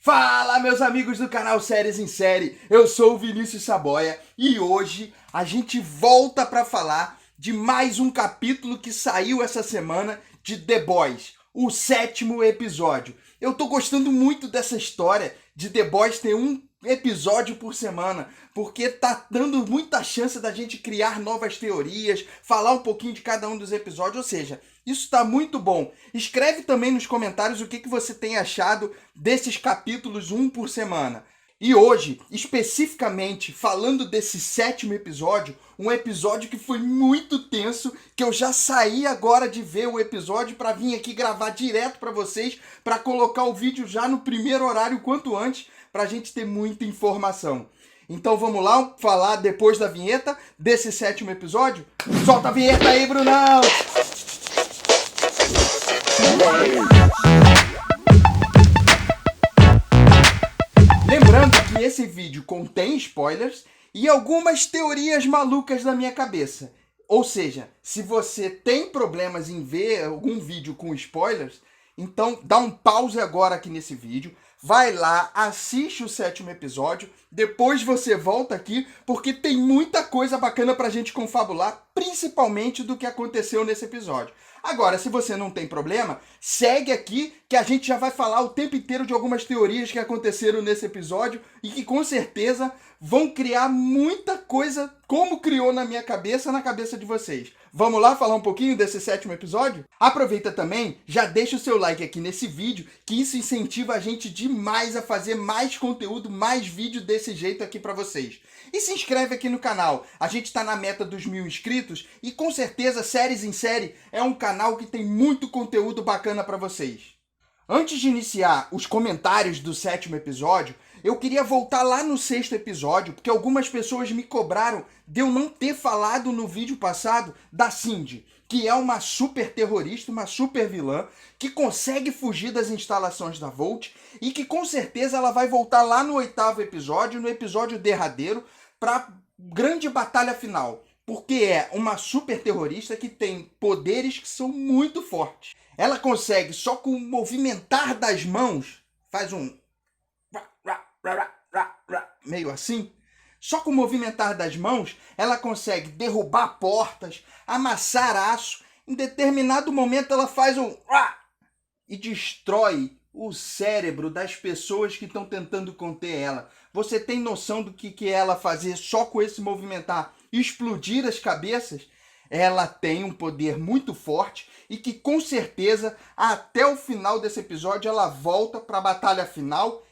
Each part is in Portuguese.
Fala, meus amigos do canal Séries em Série, eu sou o Vinícius Saboia e hoje a gente volta para falar de mais um capítulo que saiu essa semana de The Boys, o 7º episódio. Eu tô gostando muito dessa história de The Boys ter um episódio por semana, porque tá dando muita chance da gente criar novas teorias, falar um pouquinho de cada um dos episódios, ou seja, isso tá muito bom. Escreve também nos comentários o que você tem achado desses capítulos, um por semana. E hoje, especificamente, falando desse 7º episódio, um episódio que foi muito tenso, que eu já saí agora de ver o episódio para vir aqui gravar direto para vocês, para colocar o vídeo já no primeiro horário quanto antes, para a gente ter muita informação. Então vamos lá falar depois da vinheta desse 7º episódio? Solta a vinheta aí, Brunão! Lembrando que esse vídeo contém spoilers e algumas teorias malucas da minha cabeça. Ou seja, se você tem problemas em ver algum vídeo com spoilers, então dá um pause agora aqui nesse vídeo, vai lá, assiste o 7º episódio, depois você volta aqui, porque tem muita coisa bacana pra gente confabular, principalmente do que aconteceu nesse episódio. Agora, se você não tem problema, segue aqui que a gente já vai falar o tempo inteiro de algumas teorias que aconteceram nesse episódio e que com certeza vão criar muita coisa como criou na minha cabeça, na cabeça de vocês. Vamos lá falar um pouquinho desse 7º episódio? Aproveita também, já deixa o seu like aqui nesse vídeo, que isso incentiva a gente demais a fazer mais conteúdo, mais vídeo desse jeito aqui pra vocês. E se inscreve aqui no canal, a gente tá na meta dos 1000 inscritos e com certeza Séries em Série é um canal que tem muito conteúdo bacana pra vocês. Antes de iniciar os comentários do 7º episódio, eu queria voltar lá no 6º episódio, porque algumas pessoas me cobraram de eu não ter falado no vídeo passado da Cindy, que é uma super terrorista, uma super vilã, que consegue fugir das instalações da Volt e que com certeza ela vai voltar lá no 8º episódio, no episódio derradeiro, para grande batalha final. Porque é uma super terrorista que tem poderes que são muito fortes. Ela consegue, só com o movimentar das mãos, faz um meio assim, só com o movimentar das mãos, ela consegue derrubar portas, amassar aço. Em determinado momento ela faz um e destrói o cérebro das pessoas que estão tentando conter ela. Você tem noção do que ela fazer só com esse movimentar? Explodir as cabeças? Ela tem um poder muito forte e que com certeza até o final desse episódio ela volta para a batalha final,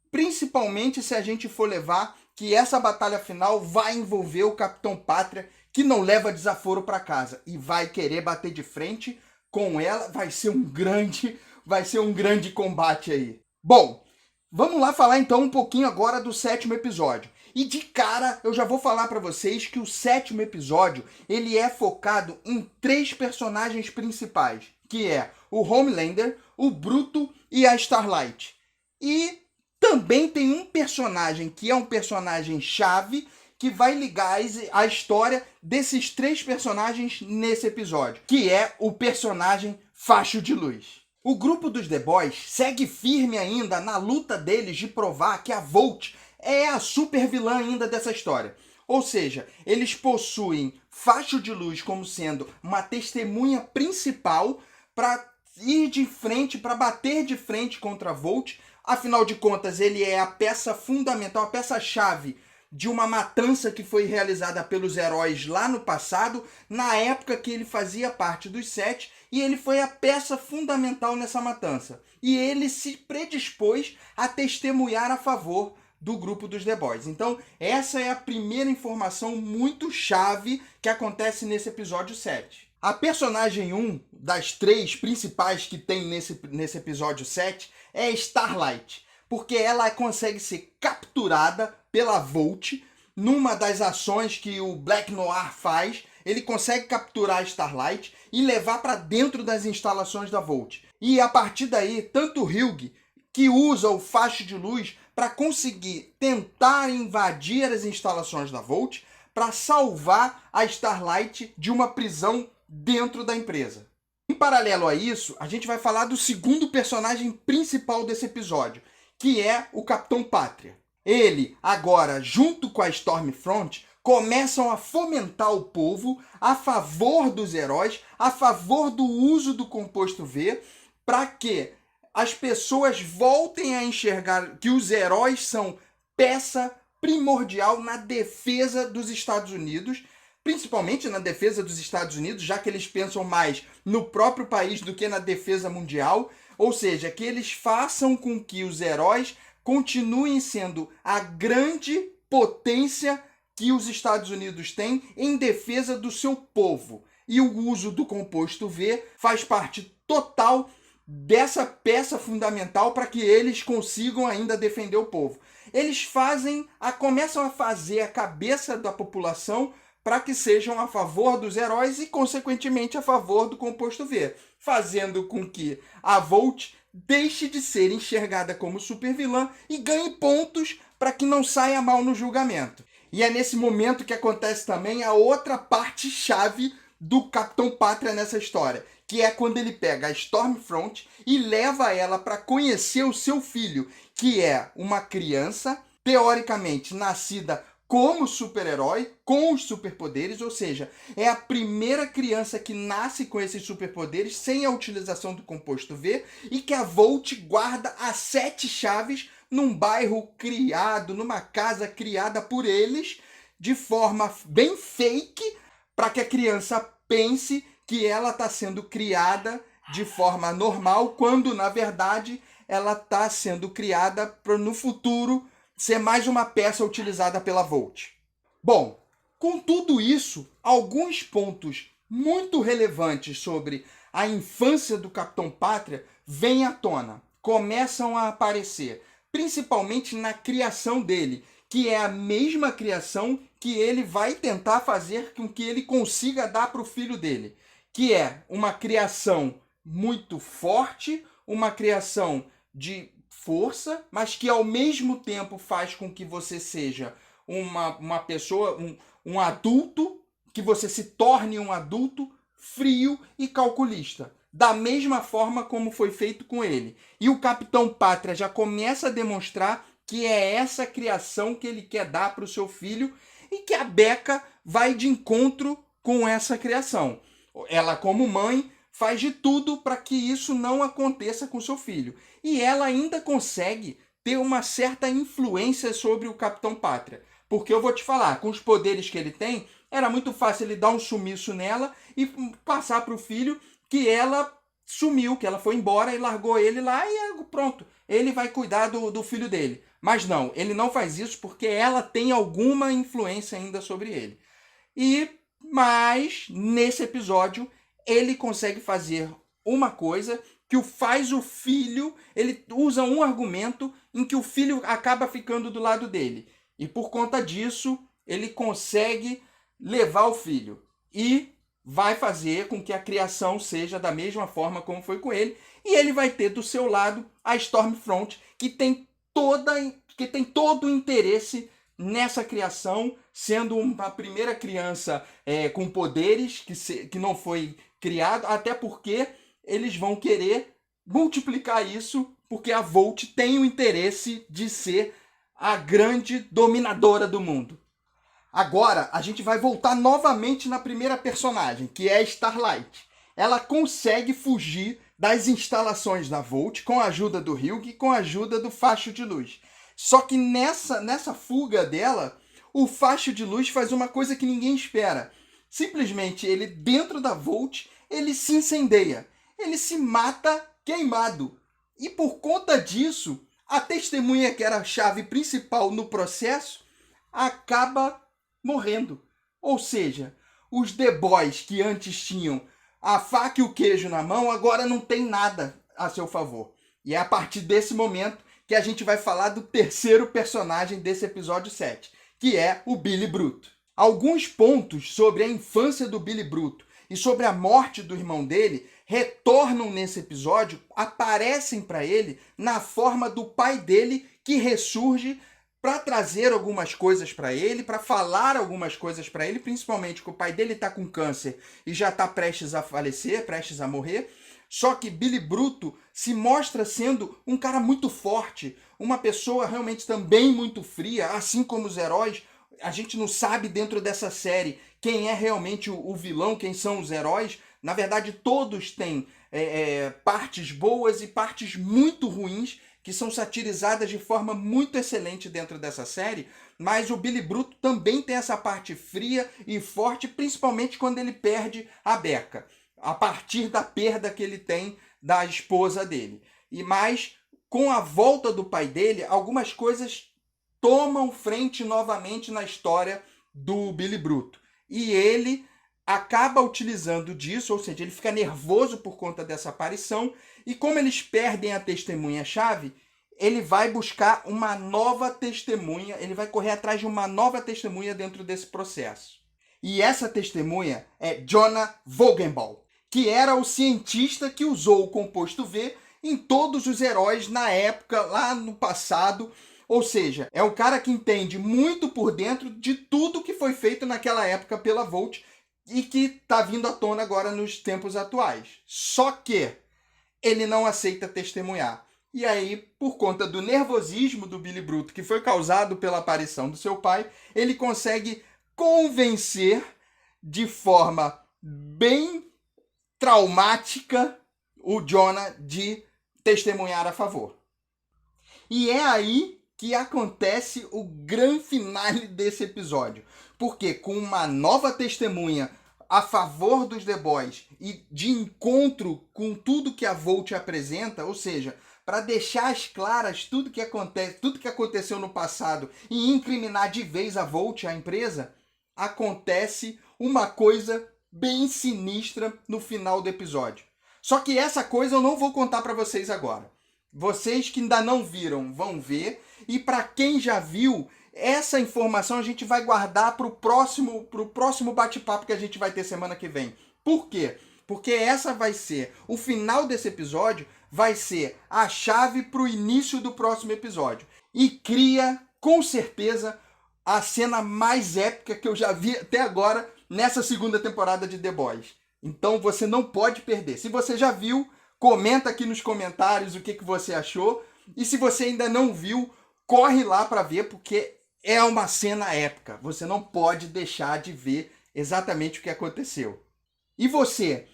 principalmente se a gente for levar que essa batalha final vai envolver o Capitão Pátria, que não leva desaforo para casa e vai querer bater de frente com ela. Vai ser um grande combate aí. Bom, vamos lá falar então um pouquinho agora do 7º episódio. E de cara, eu já vou falar para vocês que o 7º episódio, ele é focado em 3 personagens principais, que é o Homelander, o Bruto e a Starlight. E também tem um personagem que é um personagem chave que vai ligar a história desses 3 personagens nesse episódio, que é o personagem Facho de Luz. O grupo dos The Boys segue firme ainda na luta deles de provar que a Volt é a super vilã ainda dessa história. Ou seja, eles possuem Facho de Luz como sendo uma testemunha principal para ir de frente, para bater de frente contra a Volt. Afinal de contas, ele é a peça fundamental, a peça-chave de uma matança que foi realizada pelos heróis lá no passado, na época que ele fazia parte dos 7, e ele foi a peça fundamental nessa matança. E ele se predispôs a testemunhar a favor do grupo dos The Boys. Então, essa é a primeira informação muito chave que acontece nesse episódio 7. A personagem 1 das 3 principais que tem nesse episódio 7 é Starlight, porque ela consegue ser capturada pela Volt numa das ações que o Black Noir faz. Ele consegue capturar a Starlight e levar para dentro das instalações da Volt. E a partir daí, tanto o Hugh, que usa o Facho de Luz para conseguir tentar invadir as instalações da Volt, para salvar a Starlight de uma prisão dentro da empresa. Em paralelo a isso, a gente vai falar do segundo personagem principal desse episódio, que é o Capitão Pátria. Ele, agora, junto com a Stormfront, começam a fomentar o povo a favor dos heróis, a favor do uso do composto V, para que as pessoas voltem a enxergar que os heróis são peça primordial na defesa dos Estados Unidos, principalmente na defesa dos Estados Unidos, já que eles pensam mais no próprio país do que na defesa mundial, ou seja, que eles façam com que os heróis continuem sendo a grande potência que os Estados Unidos têm em defesa do seu povo. E o uso do composto V faz parte total dessa peça fundamental para que eles consigam ainda defender o povo. Eles começam a fazer a cabeça da população para que sejam a favor dos heróis e, consequentemente, a favor do composto V, fazendo com que a Volt deixe de ser enxergada como supervilã e ganhe pontos para que não saia mal no julgamento. E é nesse momento que acontece também a outra parte-chave do Capitão Pátria nessa história, que é quando ele pega a Stormfront e leva ela para conhecer o seu filho, que é uma criança, teoricamente nascida como super-herói, com os superpoderes, ou seja, é a primeira criança que nasce com esses superpoderes sem a utilização do composto V e que a Volt guarda as 7 chaves num bairro criado, numa casa criada por eles, de forma bem fake, para que a criança pense que ela está sendo criada de forma normal, quando, na verdade, ela está sendo criada para, no futuro, ser mais uma peça utilizada pela Volt. Bom, com tudo isso, alguns pontos muito relevantes sobre a infância do Capitão Pátria vêm à tona, começam a aparecer, principalmente na criação dele, que é a mesma criação que ele vai tentar fazer com que ele consiga dar para o filho dele, que é uma criação muito forte, uma criação de força, mas que ao mesmo tempo faz com que você seja uma pessoa, um adulto, que você se torne um adulto frio e calculista, da mesma forma como foi feito com ele. E o Capitão Pátria já começa a demonstrar que é essa criação que ele quer dar para o seu filho e que a Becca vai de encontro com essa criação. Ela, como mãe, faz de tudo para que isso não aconteça com seu filho. E ela ainda consegue ter uma certa influência sobre o Capitão Pátria. Porque eu vou te falar, com os poderes que ele tem, era muito fácil ele dar um sumiço nela e passar para o filho que ela sumiu, que ela foi embora e largou ele lá e pronto. Ele vai cuidar do filho dele. Mas não, ele não faz isso porque ela tem alguma influência ainda sobre ele. Mas, nesse episódio, ele consegue fazer uma coisa que faz o filho, ele usa um argumento em que o filho acaba ficando do lado dele. E por conta disso, ele consegue levar o filho. E vai fazer com que a criação seja da mesma forma como foi com ele. E ele vai ter do seu lado a Stormfront, que tem todo o interesse nessa criação, sendo uma primeira criança com poderes que não foi criado, até porque eles vão querer multiplicar isso, porque a Volt tem o interesse de ser a grande dominadora do mundo. Agora, a gente vai voltar novamente na primeira personagem, que é a Starlight. Ela consegue fugir das instalações da Volt com a ajuda do Hugh e com a ajuda do facho de luz. Só que nessa fuga dela, o facho de luz faz uma coisa que ninguém espera. Simplesmente, ele dentro da Volt, ele se incendeia. Ele se mata queimado. E por conta disso, a testemunha que era a chave principal no processo acaba morrendo. Ou seja, os The Boys que antes tinham a faca e o queijo na mão, agora não tem nada a seu favor. E é a partir desse momento que a gente vai falar do terceiro personagem desse episódio 7, que é o Billy Bruto. Alguns pontos sobre a infância do Billy Bruto e sobre a morte do irmão dele retornam nesse episódio, aparecem para ele na forma do pai dele que ressurge para trazer algumas coisas para ele, para falar algumas coisas para ele, principalmente que o pai dele está com câncer e já está prestes a falecer, prestes a morrer, Só que Billy Bruto se mostra sendo um cara muito forte, uma pessoa realmente também muito fria, assim como os heróis. A gente não sabe dentro dessa série quem é realmente o vilão, quem são os heróis. Na verdade, todos têm partes boas e partes muito ruins, que são satirizadas de forma muito excelente dentro dessa série, mas o Billy Bruto também tem essa parte fria e forte, principalmente quando ele perde a Becca, a partir da perda que ele tem da esposa dele. E mais, com a volta do pai dele, algumas coisas tomam frente novamente na história do Billy Bruto. E ele acaba utilizando disso, ou seja, ele fica nervoso por conta dessa aparição, e como eles perdem a testemunha-chave, ele vai buscar uma nova testemunha, ele vai correr atrás de uma nova testemunha dentro desse processo. E essa testemunha é Jonah Vogelbaum, que era o cientista que usou o composto V em todos os heróis na época, lá no passado. Ou seja, é um cara que entende muito por dentro de tudo que foi feito naquela época pela Volt e que está vindo à tona agora nos tempos atuais. Só que ele não aceita testemunhar. E aí, por conta do nervosismo do Billy Bruto, que foi causado pela aparição do seu pai, ele consegue convencer de forma bem traumática o Jonah de testemunhar a favor. E é aí que acontece o grande finale desse episódio. Porque com uma nova testemunha a favor dos The Boys e de encontro com tudo que a Volt apresenta, ou seja, para deixar as claras tudo que acontece, tudo que aconteceu no passado e incriminar de vez a Volt, a empresa, acontece uma coisa bem sinistra no final do episódio. Só que essa coisa eu não vou contar para vocês agora. Vocês que ainda não viram vão ver, e para quem já viu, essa informação a gente vai guardar para o próximo bate-papo que a gente vai ter semana que vem. Por quê? Porque essa vai ser, o final desse episódio vai ser a chave para o início do próximo episódio. E cria, com certeza, a cena mais épica que eu já vi até agora nessa segunda temporada de The Boys. Então você não pode perder. Se você já viu, comenta aqui nos comentários o que você achou. E se você ainda não viu, corre lá para ver, porque é uma cena épica. Você não pode deixar de ver exatamente o que aconteceu. E você?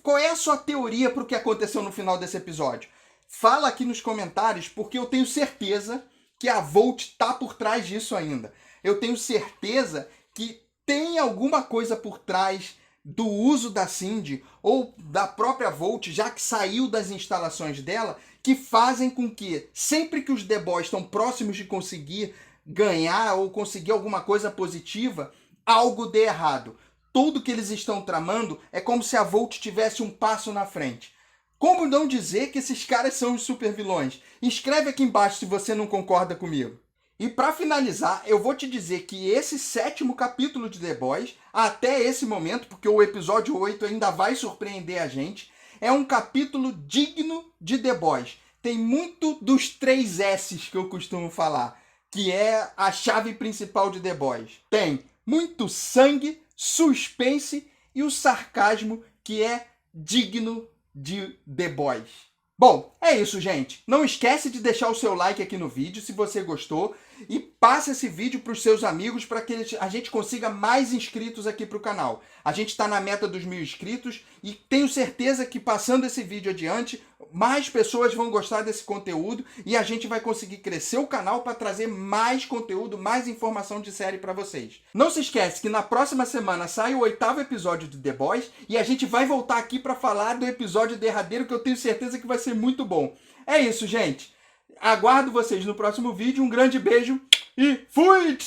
Qual é a sua teoria para o que aconteceu no final desse episódio? Fala aqui nos comentários, porque eu tenho certeza que a Volt está por trás disso ainda. Eu tenho certeza que tem alguma coisa por trás do uso da Cindy ou da própria Volt, já que saiu das instalações dela, que fazem com que, sempre que os The Boys estão próximos de conseguir ganhar ou conseguir alguma coisa positiva, algo dê errado. Tudo que eles estão tramando é como se a Volt tivesse um passo na frente. Como não dizer que esses caras são os super vilões? Escreve aqui embaixo se você não concorda comigo. E para finalizar, eu vou te dizer que esse 7º capítulo de The Boys, até esse momento, porque o episódio 8 ainda vai surpreender a gente, é um capítulo digno de The Boys. Tem muito dos 3 S's que eu costumo falar, que é a chave principal de The Boys. Tem muito sangue, suspense e o sarcasmo que é digno de The Boys. Bom, é isso, gente. Não esquece de deixar o seu like aqui no vídeo se você gostou e passe esse vídeo para os seus amigos para que a gente consiga mais inscritos aqui para o canal. A gente está na meta dos 1000 inscritos e tenho certeza que passando esse vídeo adiante, mais pessoas vão gostar desse conteúdo e a gente vai conseguir crescer o canal para trazer mais conteúdo, mais informação de série para vocês. Não se esquece que na próxima semana sai o 8º episódio de The Boys e a gente vai voltar aqui para falar do episódio derradeiro que eu tenho certeza que vai ser muito bom. É isso, gente. Aguardo vocês no próximo vídeo. Um grande beijo e fui!